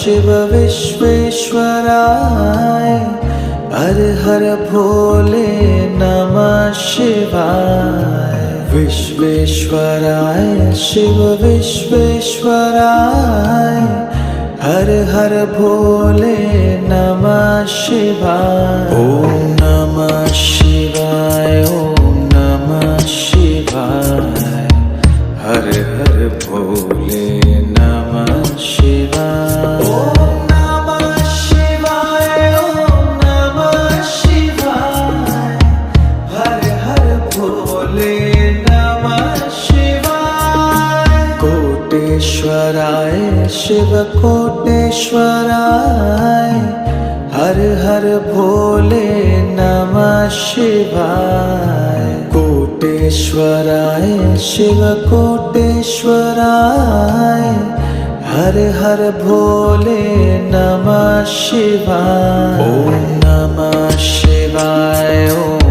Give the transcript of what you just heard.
शिव विश्वेश्वराय हर हर भोले नमः शिवाय। विश्वेश्वराय शिव विश्वेश्वराय हर हर भोले नमः शिवाय। ओम नमः शिवाय ओम नमः शिवाय हर हर भोले नमः शिवाय। ओम नमः शिवाय ओम नमः शिवाय हर हर भोले नमः शिवाय। कोटेश्वराय शिव कोटेश्वराय हर हर भोले नमः शिवाय। कोटेश्वराय शिव कोटेश्वराय हर हर भोले नमः शिवाय। ओम नमः शिवाय ओम